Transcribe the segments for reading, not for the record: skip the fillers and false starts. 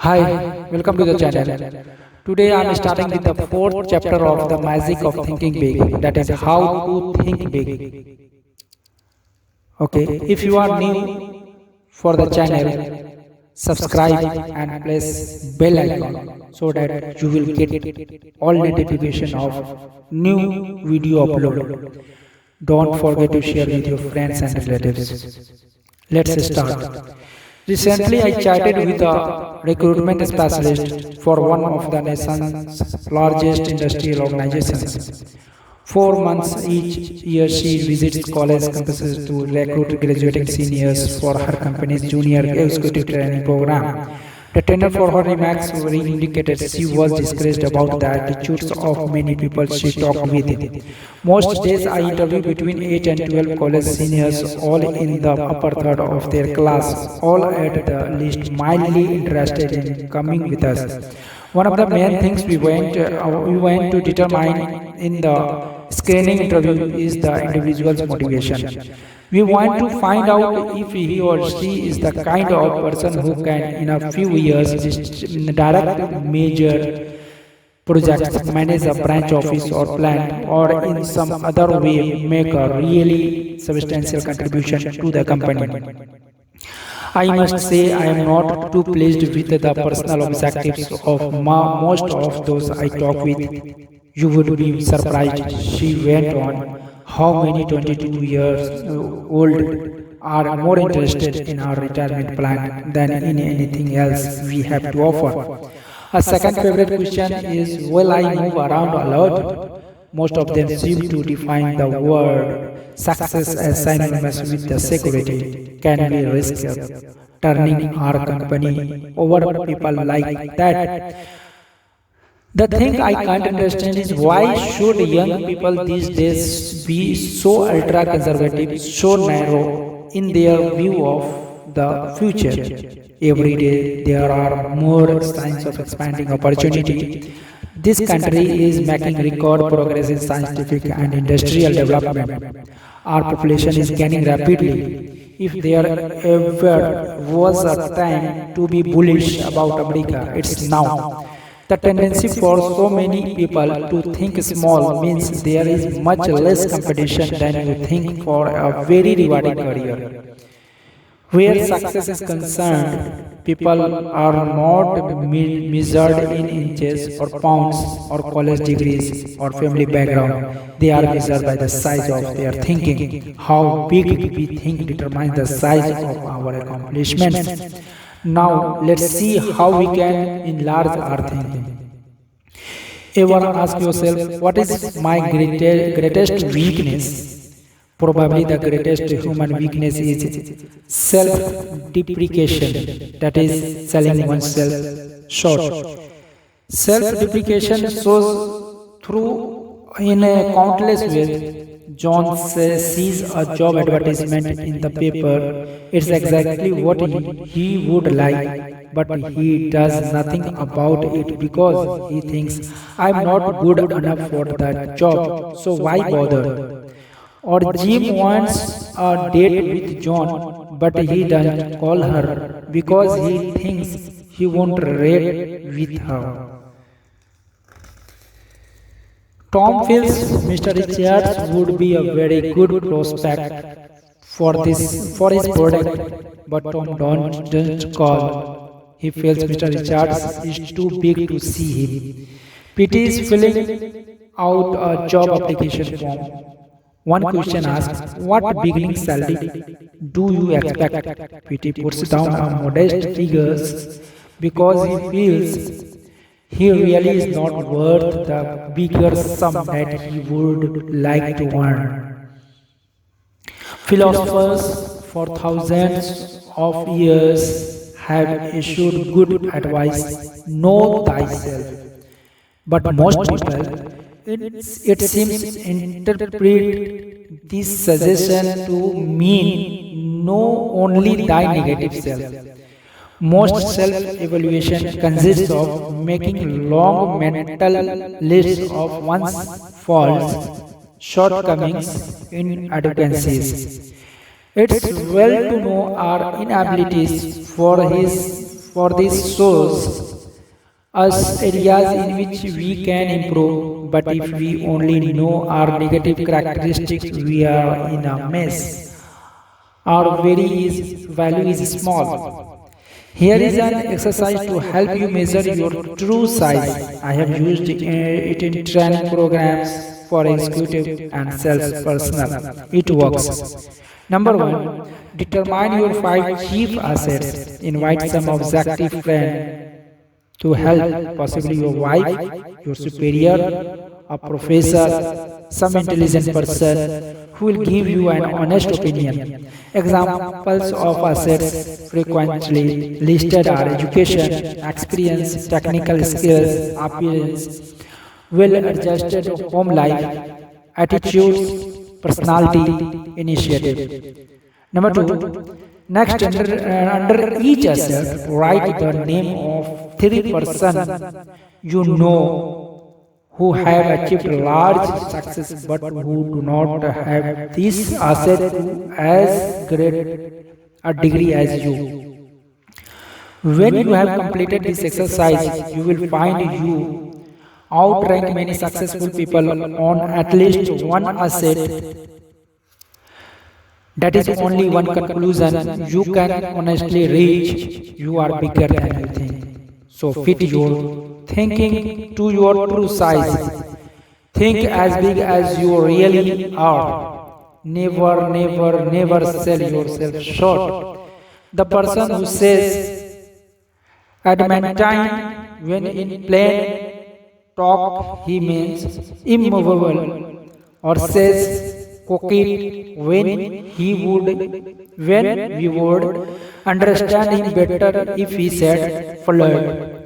Hi, welcome to the channel. Today I am starting with the fourth chapter of the magic of thinking big, that is how to think big. Okay, if you are new for the channel, subscribe and press bell icon so that you will get all notification of new video upload. Don't forget to share with your friends and relatives. Let's start. Recently, I chatted with a recruitment specialist for one of the nation's largest industrial organizations. 4 months each year, she visits college campuses to recruit graduating seniors for her company's junior executive training program. The tenor for her remarks indicated she was discouraged about the attitudes of many people she talked with. Most days I interview between 8 and 12 college seniors, all in the upper third of their class, all at the least mildly interested in coming with us. One of the main things we went to determine in the screening interview is the individual's motivation. We want to find out if he or she is the kind of person who can, in a few years, direct major projects, manage a branch office or plant, or in some other way make a really substantial contribution to the company. I must say I am not too pleased with the personal objectives of most of those I talk with. You would be surprised, she went on, how many 22 years old are more interested in our retirement plan than in anything else we have to offer. A second favorite question is, will I move around a lot? Most of them seem to define the word success as synonymous with the security. Can we risk turning our company over people like that? The thing I can't understand is why should young people these days be so ultra conservative, so narrow in their view of the future? Every day there are more signs of expanding opportunity. This country is making record progress in scientific and industrial development. Our population is gaining rapidly. If there ever was a time to be bullish about America, it's now. The tendency for so many people to think small means there is much less competition than you think for a very rewarding career. Where success is concerned, people are not measured in inches or pounds or college degrees or family background. They are measured by the size of their thinking. How big we think determines the size of our accomplishments. Now, let's see how we can enlarge our thinking. Ever ask yourself, what is my greatest weakness? Probably the greatest human weakness is self deprecation, that is, selling oneself short. Self deprecation shows through in a countless ways. John sees a job advertisement in the paper. It's exactly what he would like, but he does nothing about it because he thinks I'm not good enough for that job, so why bother? Or Jim wants a date with John, but he doesn't call her because he thinks he won't rate with her. Tom feels Mr. Richards would be a very good prospect for his product, but Tom doesn't call. He feels Mr. Richards is too big to see him. Pete is filling out a job application form. One question asks, what beginning salary do you expect? Pete puts down a modest figures because he feels he really is not worth the bigger sum that he would like to earn. Philosophers for thousands of years have issued good advice, know thyself. But most people, it seems, interpret this suggestion to mean know only thy negative self. Most self-evaluation consists of making long mental lists of one's faults, shortcomings, inadequacies. It's well to know our inabilities for his for this shows us areas in which we can improve, but if we only know our negative characteristics, we are in a mess. Our value is small. Here is an exercise to help you measure your true size. I have used it in training programs for executive and sales personnel. It works. Number one, determine your five chief assets. Invite some objective friend to help, possibly your wife, your superior, a professor, some intelligent person who will give you an honest opinion. Examples of assets frequently listed are education, experience, technical skills, appearance, well-adjusted home life, attitudes, personality, initiative. Number two, next under each asset, write the name of three persons you know who have achieved large success but who do not have this asset to as great a degree as you. When you have completed this exercise, you will find you outrank many successful people on at least one asset. That is only one conclusion you can honestly reach. You are bigger than you think. So fit your thinking to your true size. Think as big as you really are. Never, never, never sell yourself short. The person who says adamantine when in plain talk he means immovable, or says coquette when we would understand him better if he said flirt.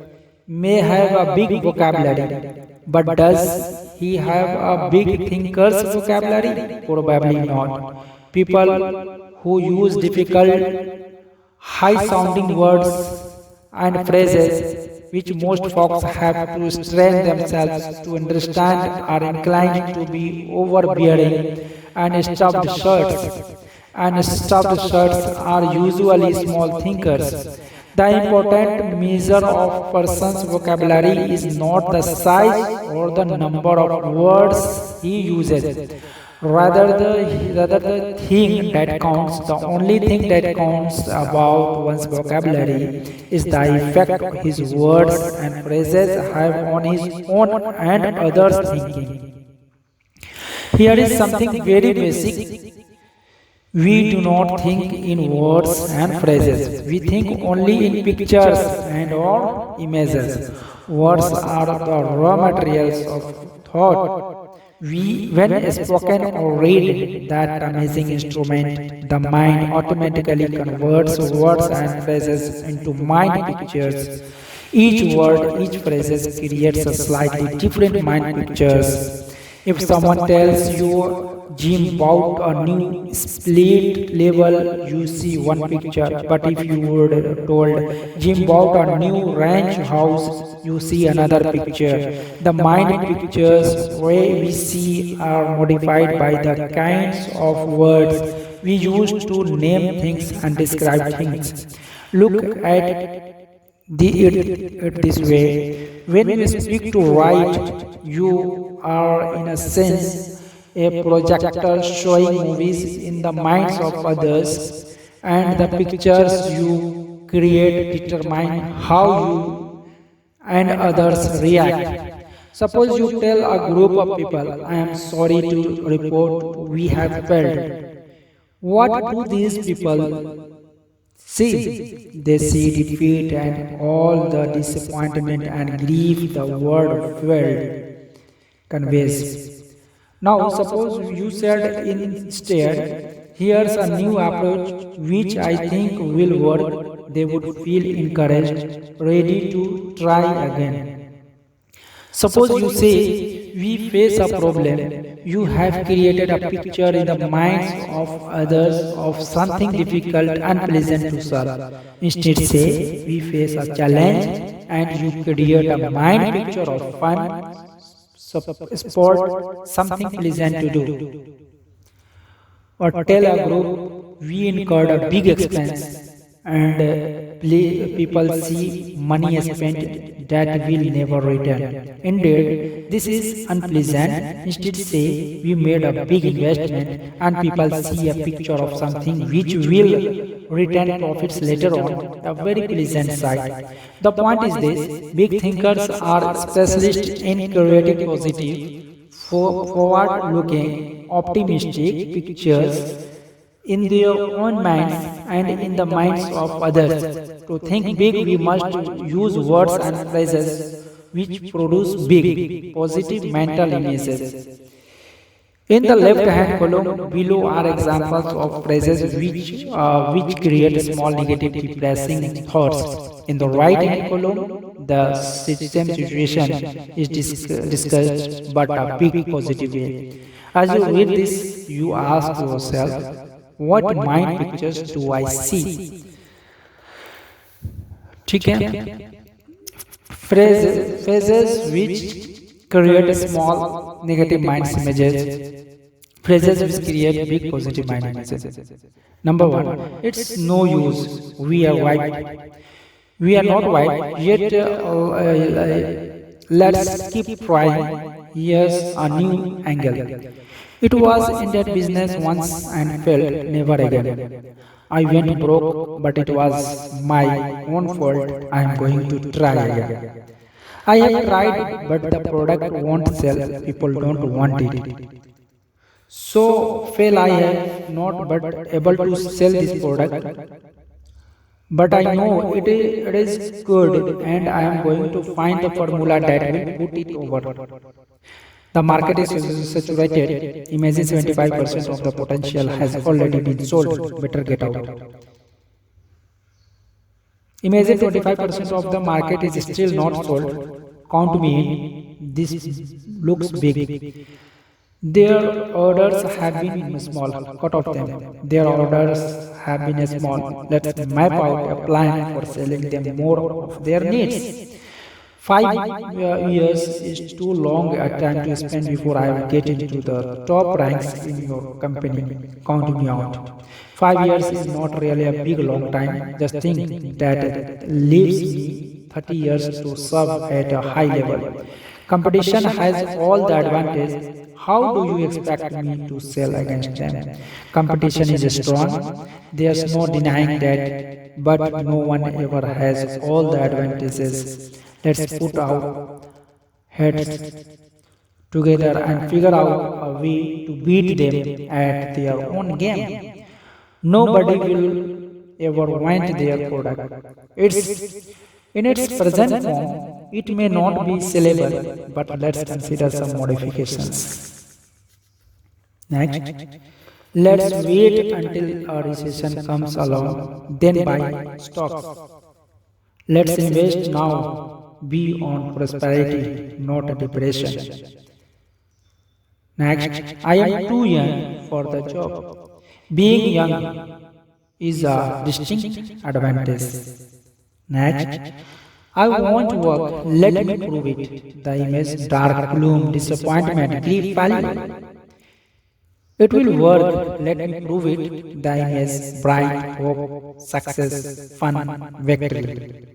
May have a big vocabulary, but does he have a big thinker's vocabulary? Probably not. People who use difficult, high sounding words and phrases which most folks have to strain themselves to understand are inclined to be overbearing and stuffed shirts. And stuffed shirts are usually small thinkers. The important measure of person's vocabulary is not the size or the number of words he uses. Rather the thing that counts, the only thing that counts about one's vocabulary is the effect his words and phrases have on his own and others' thinking. Here is something very basic. We do not think in words and phrases. We think only in pictures and or images. Words are the raw materials of thought. When spoken or read that amazing instrument, the mind automatically converts words and phrases into mind pictures. Each word, each phrase creates a slightly different mind pictures. If someone tells you Jim bought a new split level, you see one picture. But if you were told Jim bought a new ranch house, you see another picture. The mind pictures we see are modified by the kinds of words we use to name things and describe things. Look at it this way. When you speak to write, you are in a sense a projector showing movies in the minds of others, and the pictures you create determine how you and others react. Suppose you tell a group of people, I am sorry to report we have failed. What do these people see? They see defeat and all the disappointment and grief the word failed conveys. Now, suppose you said instead, here's a new approach which I think will work. They would feel encouraged, ready to try again. Suppose you say, we face a problem. You have created a picture in the minds of others of something difficult, unpleasant to solve. Instead, say, we face a challenge, and you create a mind picture of fun, sport, something pleasant to do. Or tell a group, we incurred a big expense and people see money spent that will never return. Indeed, this is unpleasant. Instead, say we made a big investment and people see a picture of something which will return profits later on. A very pleasant sight. The point is this: big thinkers are specialists in creating positive, forward-looking, optimistic pictures in their own minds and in the minds of others. To think big, we must use words and phrases which produce big, positive mental images. In the left-hand column below are examples of phrases which create small negative depressing thoughts. In the right-hand column, the same situation is discussed but a big positive way. As you read this, you ask yourself, what mind pictures do I see? ठीक है? Phrases which create small negative mind images. Phrases which create big positive mind images. Number one, it's no use. We are white. We are not white, yet let's keep trying. Here's a new angle. It was in that business once and failed never again. I went broke, but it was my own fault. I am going to try again. I have tried, but the product won't sell. People don't want it. So fail I have not but able to sell this product. But I know it is good and I am going to find the formula that will put it over. The market is saturated. Imagine 75% of the potential has already been sold. Better get out. Imagine 25% of the market is still not sold. Count me in. This looks big. Their orders have been small. Cut off them. Their orders have been small. Let's map out a plan for selling them more of their needs. 5 years is too long a time to spend before I get into the top ranks in your company. Count me out. 5 years is not really a big long time. Just think that it leaves me 30 years to serve at a high level. Competition has all the advantages. How do you expect me to sell against them? Competition is strong. There's no denying that, but no one ever has all the advantages. Let's put our heads together and figure out a way to beat them at their own game. Nobody will ever want their product. It's in its present form, it may not be sellable, but let's consider some modifications. Next, let's wait until a recession comes along, then buy stocks. Let's invest now. Be on prosperity, not a depression. Next, I am too young for the job. Being young is a distinct advantage. Next, I won't work, let me prove it. The image, dark, gloom, disappointment, grief, failure. It will work, let me prove it. The image, bright, hope, success, fun, victory.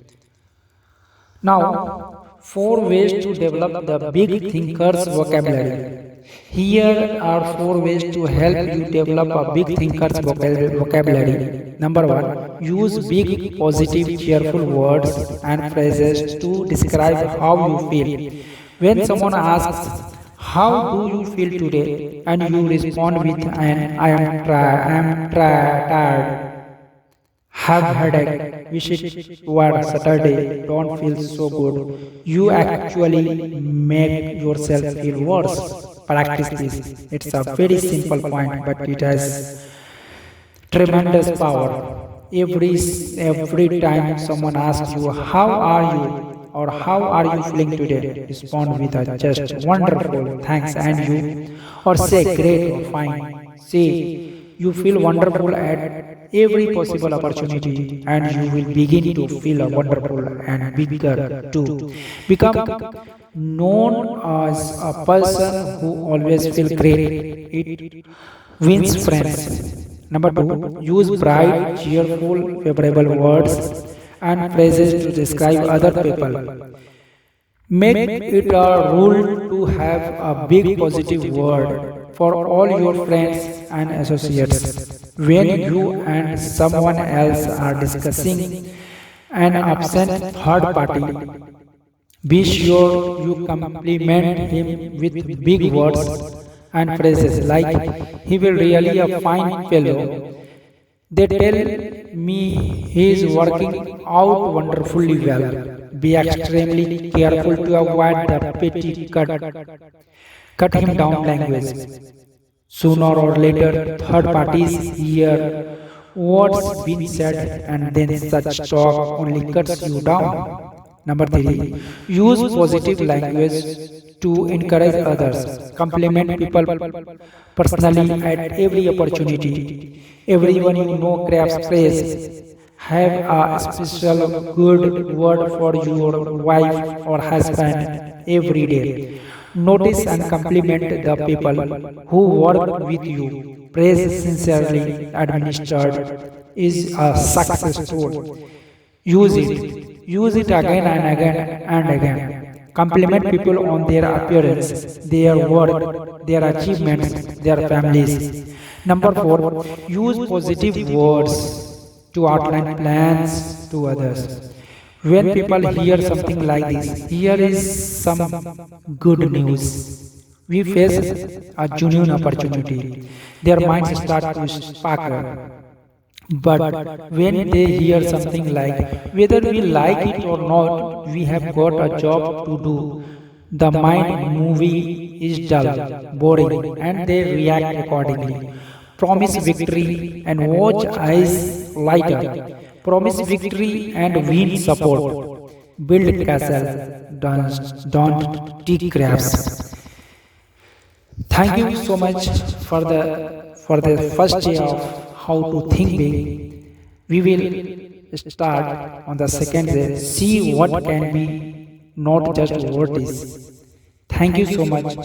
Now, 4 ways to develop the big thinker's vocabulary. Here are 4 ways to help you develop a big thinker's vocabulary. Number 1. Use big, positive, cheerful words and phrases to describe how you feel. When someone asks, how do you feel today? And you respond with I am tired, have headache, wish it were Saturday, don't feel so good. You actually make yourself feel worse. Practice this. It's a very simple point, but it has tremendous power. Every time someone asks you, how are you? Or how are you feeling today? Respond with a just wonderful, thanks, and you. Or say great or fine. Say you feel wonderful at every possible opportunity and you will begin to feel wonderful and bigger too. Become known as a person who always feels great. It wins friends. Number two, use bright, cheerful, favorable words and phrases to describe other people. Make it a rule to have a big positive word for all your friends and associates. When you and someone else are discussing an absent third party, be sure you compliment him with big words and phrases like, he will really a fine fellow. They tell me he is working out wonderfully well. Be extremely careful to avoid the petty cut him down language. Sooner or later, third parties hear what's been said and then such talk only cuts you down. Number three, use positive language to encourage others. Compliment people personally at every opportunity. Everyone you know craves praise. Have a special good word for your wife or husband every day. Notice and compliment the people who work with you. Praise sincerely administered is a success tool. Use it. Use it again and again and again. Compliment people on their appearance, their work, their achievements, their families. Number four, use positive words to outline plans to others. When people hear something like this, here is some good news. We face a genuine opportunity. Their minds start to sparkle. But when they hear something like, whether we like it or not, we have got a job to do, the mind movie is dull, boring, and they react accordingly. Promise victory and watch eyes light up. Promise victory and win support. Build castle, don't dig crabs. Thank you so much for the first day of how to think big. We will start on the second day. See what can be, not just what is. Thank you so much.